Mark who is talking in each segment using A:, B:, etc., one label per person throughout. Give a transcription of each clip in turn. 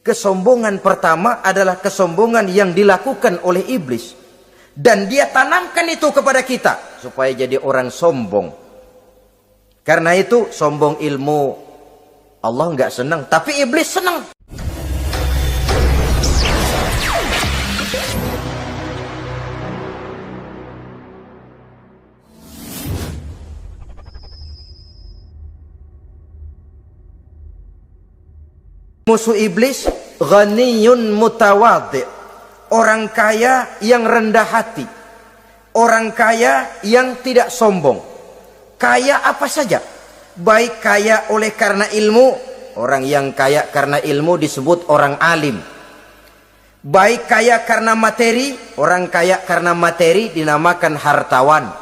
A: Kesombongan pertama adalah kesombongan yang dilakukan oleh iblis. Dan dia tanamkan itu kepada kita supaya jadi orang sombong. Karena itu sombong ilmu Allah nggak senang, tapi iblis senang. Musuh iblis ghaniyun mutawadhi', orang kaya yang rendah hati, orang kaya yang tidak sombong. Kaya apa saja, baik kaya oleh karena ilmu, orang yang kaya karena ilmu disebut orang alim. Baik kaya karena materi, orang kaya karena materi dinamakan hartawan.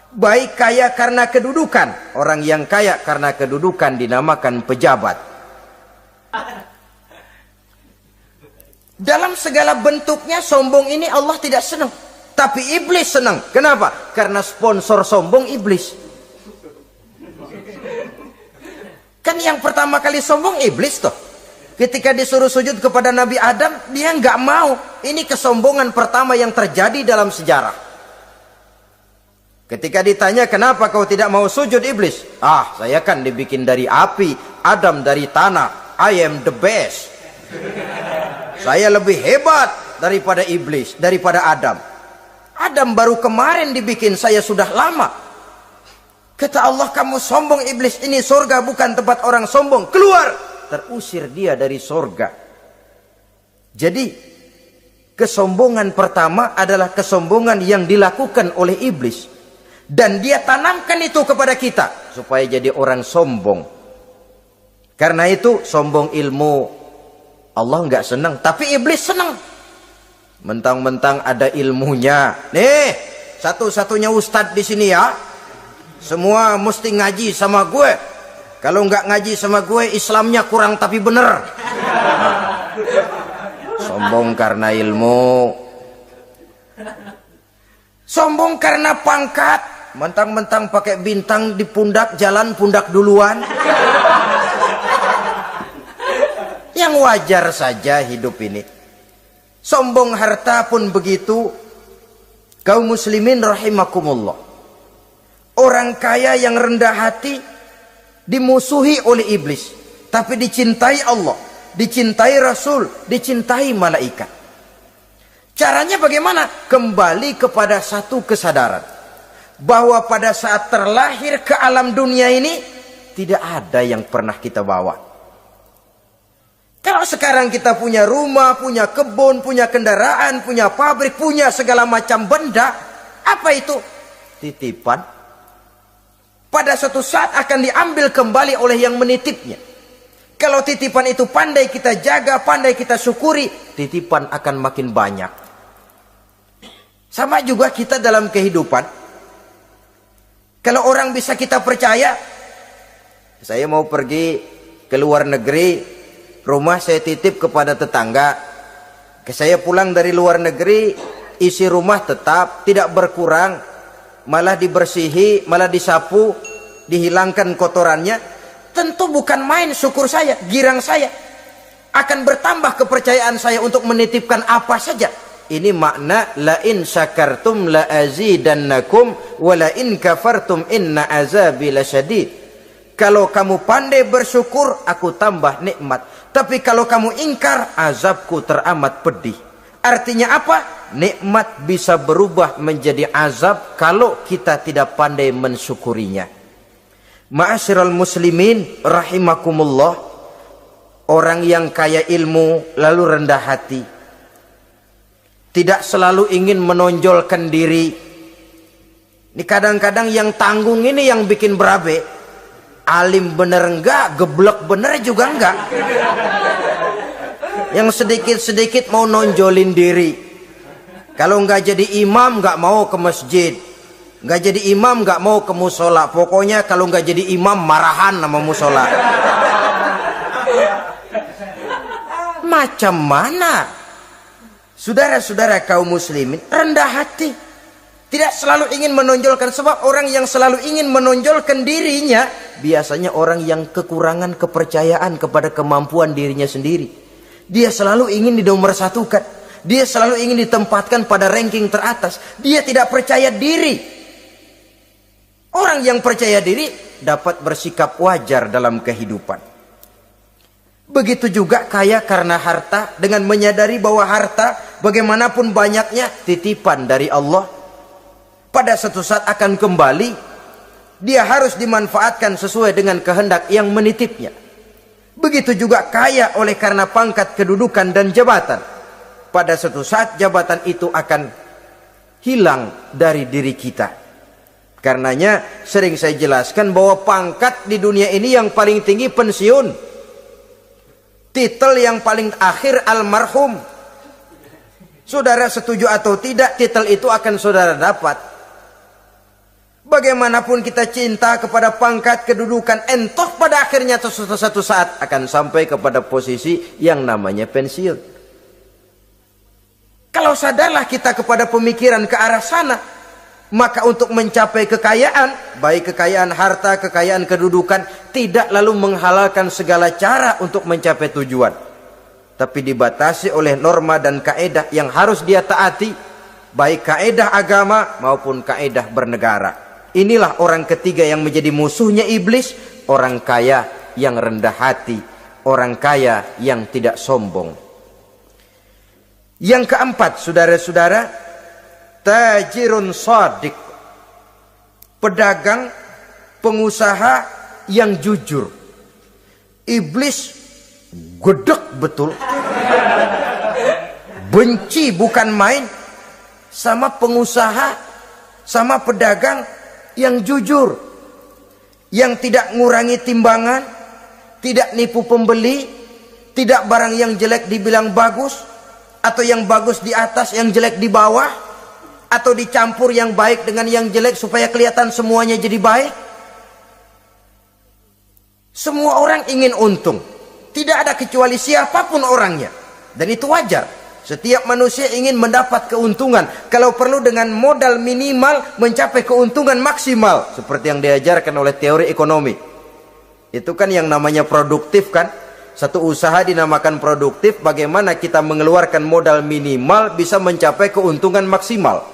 A: Baik kaya karena kedudukan, orang yang kaya karena kedudukan dinamakan pejabat. Dalam segala bentuknya sombong ini Allah tidak senang, tapi iblis senang. Kenapa? Karena sponsor sombong iblis. Kan yang pertama kali sombong iblis toh. Ketika disuruh sujud kepada Nabi Adam, dia nggak mau. Ini kesombongan pertama yang terjadi dalam sejarah. Ketika ditanya kenapa kau tidak mau sujud iblis? Ah, saya kan dibikin dari api, Adam dari tanah. I am the best. Saya lebih hebat daripada iblis, daripada Adam. Adam baru kemarin dibikin, saya sudah lama. Kata Allah, kamu sombong iblis, ini surga bukan tempat orang sombong. Keluar! Terusir dia dari surga. Jadi, kesombongan pertama adalah kesombongan yang dilakukan oleh iblis. Dan dia tanamkan itu kepada kita, supaya jadi orang sombong. Karena itu sombong ilmu Allah nggak senang, tapi iblis senang. Mentang-mentang ada ilmunya. Nih, satu-satunya ustadz di sini ya. Semua mesti ngaji sama gue. Kalau nggak ngaji sama gue, Islamnya kurang tapi bener. Sombong karena ilmu. Sombong karena pangkat. Mentang-mentang pakai bintang di pundak, jalan pundak duluan. Yang wajar saja hidup ini. Sombong harta pun begitu. Kaum muslimin rahimakumullah. Orang kaya yang rendah hati dimusuhi oleh iblis, tapi dicintai Allah, dicintai Rasul, dicintai malaikat. Caranya bagaimana? Kembali kepada satu kesadaran bahwa pada saat terlahir ke alam dunia ini tidak ada yang pernah kita bawa. Kalau sekarang kita punya rumah, punya kebun, punya kendaraan, punya pabrik, punya segala macam benda, apa itu? Titipan. Pada suatu saat akan diambil kembali oleh yang menitipnya. Kalau titipan itu pandai kita jaga, pandai kita syukuri, titipan akan makin banyak. Sama juga kita dalam kehidupan. Kalau orang bisa kita percaya, saya mau pergi ke luar negeri, rumah saya titip kepada tetangga. Saya pulang dari luar negeri, isi rumah tetap tidak berkurang, malah dibersihi, malah disapu, dihilangkan kotorannya. Tentu bukan main syukur saya, girang saya. Akan bertambah kepercayaan saya untuk menitipkan apa saja. Ini makna la in syakartum la azidannakum wa la in kafartum inna azabi lasyadid. Kalau kamu pandai bersyukur, aku tambah nikmat. Tapi kalau kamu ingkar, azabku teramat pedih. Artinya apa? Nikmat bisa berubah menjadi azab kalau kita tidak pandai mensyukurinya. Ma'asyiral muslimin rahimakumullah. Orang yang kaya ilmu lalu rendah hati, tidak selalu ingin menonjolkan diri. Ini kadang-kadang yang tanggung ini yang bikin berabe. Alim bener enggak, geblek bener juga enggak. Yang sedikit-sedikit mau nonjolin diri. Kalau enggak jadi imam enggak mau ke masjid. Enggak jadi imam enggak mau ke musola. Pokoknya kalau enggak jadi imam marahan sama musola. Macam mana? Saudara-saudara kaum muslimin, rendah hati. Tidak selalu ingin menonjolkan, sebab orang yang selalu ingin menonjolkan dirinya biasanya orang yang kekurangan kepercayaan kepada kemampuan dirinya sendiri. Dia selalu ingin dinomorsatukan. Dia selalu ingin ditempatkan pada ranking teratas. Dia tidak percaya diri. Orang yang percaya diri dapat bersikap wajar dalam kehidupan. Begitu juga kaya karena harta, dengan menyadari bahwa harta bagaimanapun banyaknya titipan dari Allah. Pada suatu saat akan kembali. Dia harus dimanfaatkan sesuai dengan kehendak yang menitipnya. Begitu juga kaya oleh karena pangkat, kedudukan, dan jabatan. Pada suatu saat jabatan itu akan hilang dari diri kita. Karenanya sering saya jelaskan bahwa pangkat di dunia ini yang paling tinggi pensiun. Titel yang paling akhir almarhum. Saudara setuju atau tidak, titel itu akan saudara dapat. Bagaimanapun kita cinta kepada pangkat, kedudukan, entah pada akhirnya suatu saat akan sampai kepada posisi yang namanya pensiun. Kalau sadarlah kita kepada pemikiran ke arah sana, maka untuk mencapai kekayaan, baik kekayaan harta, kekayaan kedudukan, tidak lalu menghalalkan segala cara untuk mencapai tujuan, tapi dibatasi oleh norma dan kaedah yang harus dia taati, baik kaedah agama maupun kaedah bernegara. Inilah orang ketiga yang menjadi musuhnya iblis, orang kaya yang rendah hati, orang kaya yang tidak sombong. Yang keempat, saudara-saudara, tajirun shadiq, pedagang, pengusaha yang jujur. Iblis gedek betul, benci bukan main sama pengusaha, sama pedagang yang jujur, yang tidak ngurangi timbangan, tidak nipu pembeli, tidak barang yang jelek dibilang bagus, atau yang bagus di atas yang jelek di bawah, atau dicampur yang baik dengan yang jelek supaya kelihatan semuanya jadi baik. Semua orang ingin untung, tidak ada kecuali siapapun orangnya, dan itu wajar. Setiap manusia ingin mendapat keuntungan, kalau perlu dengan modal minimal mencapai keuntungan maksimal, seperti yang diajarkan oleh teori ekonomi. Itu kan yang namanya produktif kan. Satu usaha dinamakan produktif, bagaimana kita mengeluarkan modal minimal bisa mencapai keuntungan maksimal.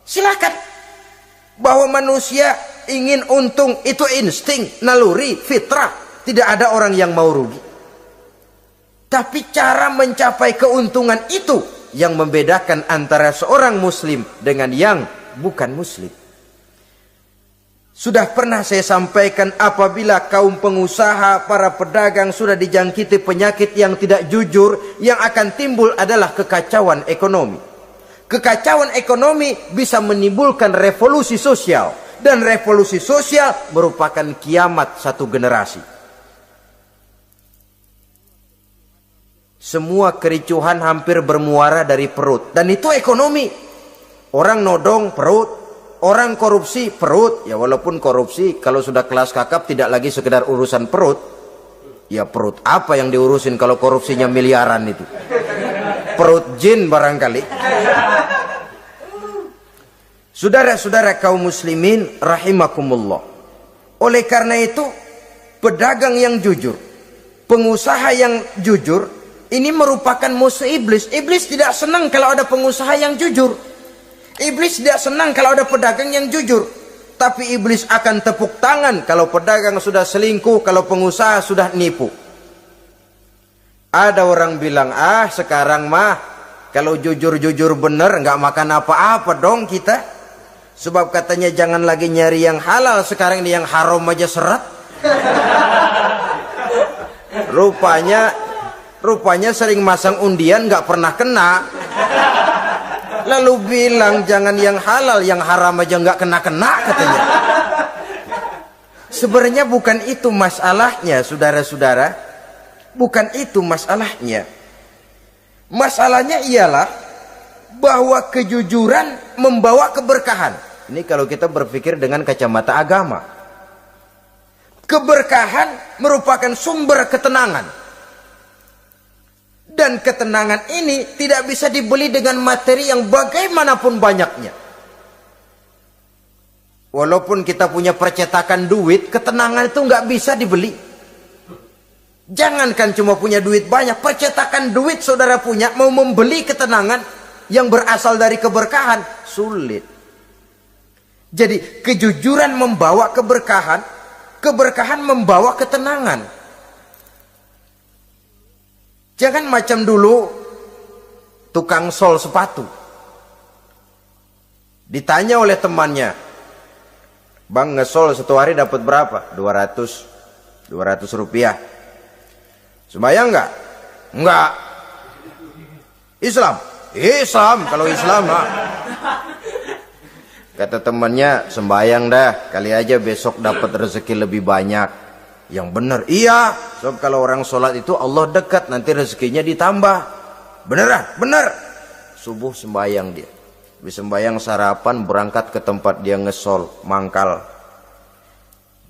A: Silakan. Bahwa manusia ingin untung itu insting, naluri, fitrah. Tidak ada orang yang mau rugi. Tapi cara mencapai keuntungan itu yang membedakan antara seorang muslim dengan yang bukan muslim. Sudah pernah saya sampaikan, apabila kaum pengusaha, para pedagang sudah dijangkiti penyakit yang tidak jujur, yang akan timbul adalah kekacauan ekonomi. Kekacauan ekonomi bisa menimbulkan revolusi sosial, dan revolusi sosial merupakan kiamat satu generasi. Semua kericuhan hampir bermuara dari perut, dan itu ekonomi. Orang nodong perut, orang korupsi perut. Ya walaupun korupsi kalau sudah kelas kakap tidak lagi sekedar urusan perut. Ya perut apa yang diurusin kalau korupsinya miliaran itu? Perut jin barangkali. Saudara-saudara kaum muslimin rahimakumullah. Oleh karena itu, pedagang yang jujur, pengusaha yang jujur, ini merupakan musuh iblis. Iblis tidak senang kalau ada pengusaha yang jujur. Iblis tidak senang kalau ada pedagang yang jujur. Tapi iblis akan tepuk tangan kalau pedagang sudah selingkuh, kalau pengusaha sudah nipu. Ada orang bilang, sekarang mah kalau jujur-jujur bener nggak makan apa-apa dong kita. Sebab katanya jangan lagi nyari yang halal, sekarang ini yang haram aja seret. Rupanya sering masang undian nggak pernah kena. Lalu bilang jangan yang halal, yang haram aja nggak kena-kena katanya. Sebenarnya bukan itu masalahnya, saudara-saudara. Bukan itu masalahnya. Masalahnya ialah bahwa kejujuran membawa keberkahan. Ini kalau kita berpikir dengan kacamata agama. Keberkahan merupakan sumber ketenangan. Dan ketenangan ini tidak bisa dibeli dengan materi yang bagaimanapun banyaknya. Walaupun kita punya percetakan duit, ketenangan itu nggak bisa dibeli. Jangankan cuma punya duit banyak, percetakan duit saudara punya, mau membeli ketenangan yang berasal dari keberkahan, sulit. Jadi kejujuran membawa keberkahan, keberkahan membawa ketenangan. Jangan macam dulu tukang sol sepatu. Ditanya oleh temannya, "Bang, ngesol satu hari dapat berapa?" 200 rupiah. Sembayang enggak? Enggak. Islam? Islam, kalau Islam mah. Kata temannya, "Sembayang dah, kali aja besok dapat rezeki lebih banyak." Yang benar, iya. Sebab kalau orang sholat itu Allah dekat, nanti rezekinya ditambah. Beneran? Bener. Subuh sembayang dia. Habis sembayang sarapan, berangkat ke tempat dia ngesol, mangkal.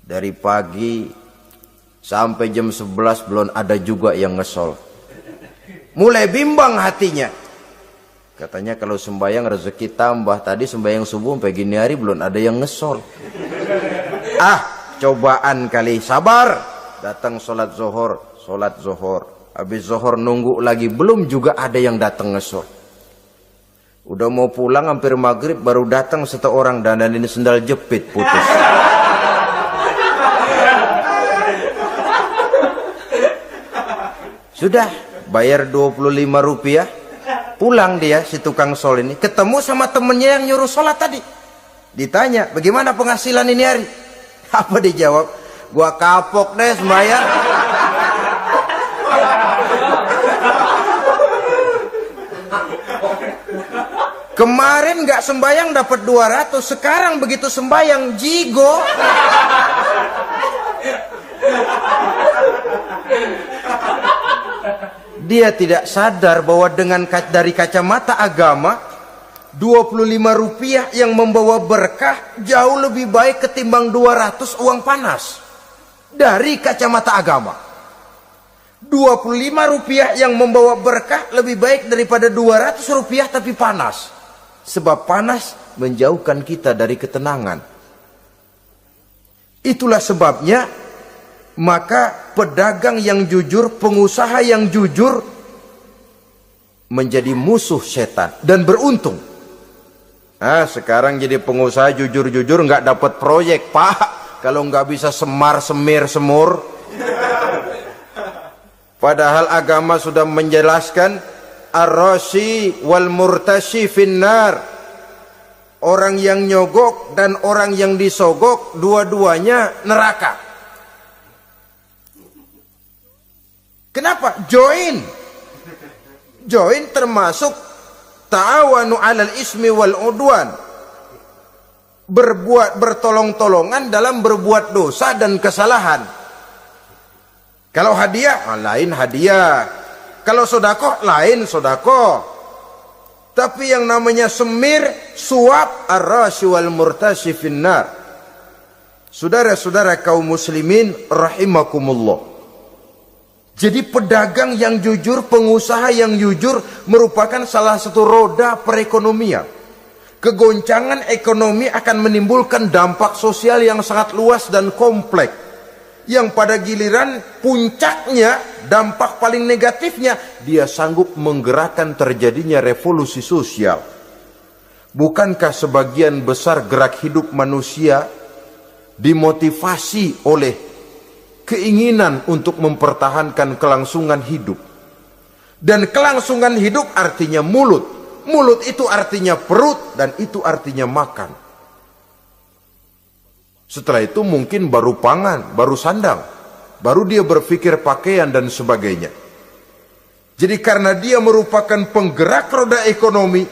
A: Dari pagi sampai jam 11 belum ada juga yang ngesol. Mulai bimbang hatinya. Katanya kalau sembayang rezeki tambah. Tadi sembayang subuh sampai gini hari belum ada yang ngesol. Cobaan kali, sabar. Datang sholat zuhur. Habis zuhur nunggu lagi, belum juga ada yang datang ngesol. Udah mau pulang hampir maghrib, baru datang satu orang, dan ini sendal jepit putus. Sudah bayar 25 rupiah, pulang dia si tukang sol ini, ketemu sama temennya yang nyuruh sholat tadi. Ditanya, "Bagaimana penghasilan ini hari?" Apa dijawab? "Gua kapok deh sembahyang." Kemarin nggak sembahyang dapat 200, sekarang begitu sembahyang jigo. Dia tidak sadar bahwa dari kacamata agama, 25 rupiah yang membawa berkah jauh lebih baik ketimbang 200 uang panas. Dari kacamata agama, 25 rupiah yang membawa berkah lebih baik daripada 200 rupiah tapi panas. Sebab panas menjauhkan kita dari ketenangan. Itulah sebabnya, maka pedagang yang jujur, pengusaha yang jujur menjadi musuh setan dan beruntung. Sekarang jadi pengusaha jujur-jujur nggak dapat proyek, Pak. Kalau nggak bisa semur. Padahal agama sudah menjelaskan ar-rashi wal murtashi finnar. Orang yang nyogok dan orang yang disogok, dua-duanya neraka. Kenapa? Join termasuk ta'awanu 'alal ismi wal udwan. Bertolong-tolongan dalam berbuat dosa dan kesalahan. Kalau hadiah, lain hadiah. Kalau sedekah, lain sedekah. Tapi yang namanya semir, suap, ar-rashi wal murtashi finnar. Saudara-saudara kaum muslimin rahimakumullah. Jadi pedagang yang jujur, pengusaha yang jujur merupakan salah satu roda perekonomian. Kegoncangan ekonomi akan menimbulkan dampak sosial yang sangat luas dan kompleks. Yang pada giliran puncaknya, dampak paling negatifnya, dia sanggup menggerakkan terjadinya revolusi sosial. Bukankah sebagian besar gerak hidup manusia dimotivasi oleh keinginan untuk mempertahankan kelangsungan hidup? Dan kelangsungan hidup artinya mulut. Mulut itu artinya perut, dan itu artinya makan. Setelah itu mungkin baru pangan, baru sandang, baru dia berpikir pakaian dan sebagainya. Jadi karena dia merupakan penggerak roda ekonomi,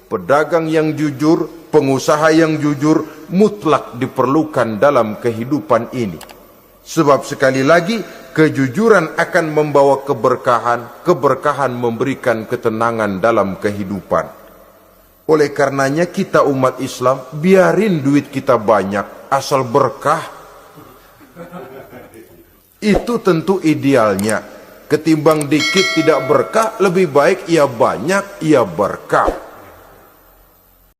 A: pedagang yang jujur, pengusaha yang jujur mutlak diperlukan dalam kehidupan ini. Sebab sekali lagi, kejujuran akan membawa keberkahan, keberkahan memberikan ketenangan dalam kehidupan. Oleh karenanya kita umat Islam, biarin duit kita banyak, asal berkah. Itu tentu idealnya. Ketimbang dikit tidak berkah, lebih baik ia banyak, ia berkah.